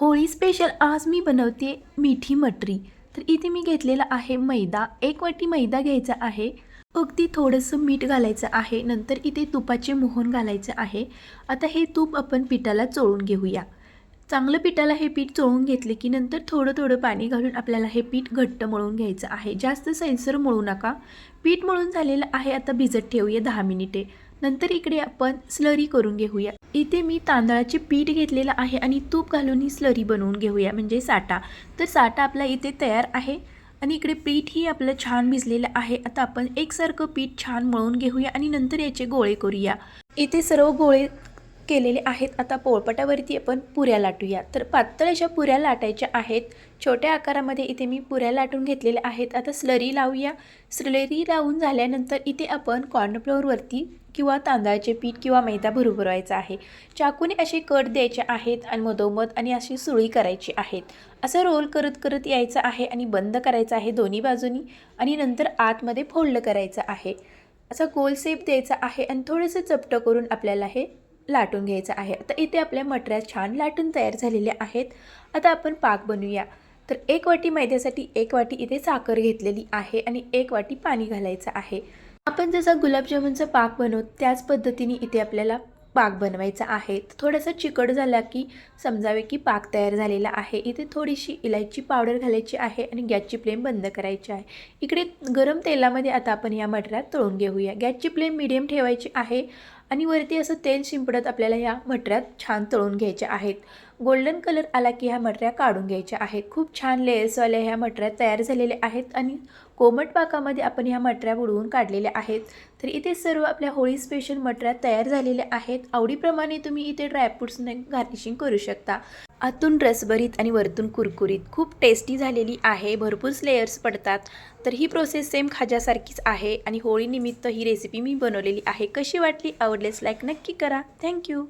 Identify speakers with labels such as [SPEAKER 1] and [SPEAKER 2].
[SPEAKER 1] Holi special आज मी बनवते मीठी मटरी। तर इथे मी घेतलेला आहे मैदा, 1 वाटी मैदा घ्यायचा आहे। अगदी थोडंसं मीठ घालायचं आहे। नंतर इथे तुपाचे मोहन घालायचे आहे। आता हे तूप आपण पिठाला चोळून घेऊया। चांगलं पिठाला हे पीठ चोळून घेतले की नंतर थोडं थोडं पाणी घालून आपल्याला हे पीठ घट्ट मळून घ्यायचं आहे। जास्त सैलसर मळू नका। पीठ मळून झालेलं आहे, आता भिजत ठेवूया 10 मिनिटे। नंतर इकडे आपण स्लरी करून घेऊया। इथे मी तांदळाचे पीठ घेतलेलं आहे आणि तूप घालून ही स्लरी बनवून घेऊया, म्हणजे साठा। तर साठा आपला इथे तयार आहे आणि इकडे पीठ ही आपलं छान भिजलेलं आहे। आता आपण एकसारखं पीठ छान मळून घेऊया आणि नंतर याचे गोळे करूया। इथे सर्व गोळे केलेले आहेत। आता पोळपाटावरती आपण पुऱ्या लाटूया। तर पातळ अशा पुऱ्या लाटायच्या आहेत। छोट्या आकारामध्ये इथे मी पुऱ्या लाटून घेतलेल्या आहेत। आता स्लरी लावूया। स्लरी लावून झाल्यानंतर इथे आपण कॉर्नफ्लोअरवरती किंवा तांदळाचे पीठ किंवा मैदा भरभरायचा आहे। चाकूने असे कट द्यायचे आहेत आणि मधोमध आणि अशी सुळी करायची आहेत। असं रोल करत करत यायचं आहे आणि बंद करायचं आहे दोन्ही बाजूनी आणि नंतर आतमध्ये फोल्ड करायचं आहे। असा गोल शेप द्यायचा आहे आणि थोडेसे चपटं करून आपल्याला हे लाटून घ्यायचं आहे। आता इथे आपल्या मटऱ्या छान लाटून तयार झालेल्या आहेत। आता आपण पाक बनवूया। तर 1 वाटी मैद्यासाठी 1 वाटी इथे साखर घेतलेली आहे आणि 1 वाटी पाणी घालायचं आहे। आपण जसा गुलाबजामुनचा पाक बनवतो त्याच पद्धतीने इथे आपल्याला पाक बनवायचा आहे। थोडासा चिकट झाला की समजावे की पाक तयार झालेला आहे। इथे थोडीशी इलायची पावडर घालायची आहे आणि गॅसची फ्लेम बंद करायची आहे। इकडे गरम तेलामध्ये आता आपण या मटऱ्या तळून घेऊया। गॅसची फ्लेम मीडियम ठेवायची आहे आणि वरती असं तेल शिंपडत आपल्याला ह्या मटऱ्यात छान तळून घ्यायच्या आहेत। गोल्डन कलर आला की ह्या मटऱ्या काढून घ्यायच्या आहेत। खूप छान लेयर्सवाल्या ह्या मटऱ्या तयार झालेल्या आहेत आणि कोमट पाकामध्ये आपण ह्या मटऱ्या बुडवून काढलेल्या आहेत। तर इथे सर्व आपल्या होळी स्पेशल मटऱ्या तयार झालेल्या आहेत। आवडीप्रमाणे तुम्ही इथे ड्रायफ्रूट्सने गार्निशिंग करू शकता। आतून रसभरीत आणि वरतून कुरकुरीत खूप टेस्टी झालेली आहे। भरपूर लेयर्स पडतात। तर ही प्रोसेस सेम खाज्यासारखीच आहे आणि होळीनिमित्त ही रेसिपी मी बनवलेली आहे। कशी वाटली, आवडल्यास लाईक नक्की करा। थँक्यू।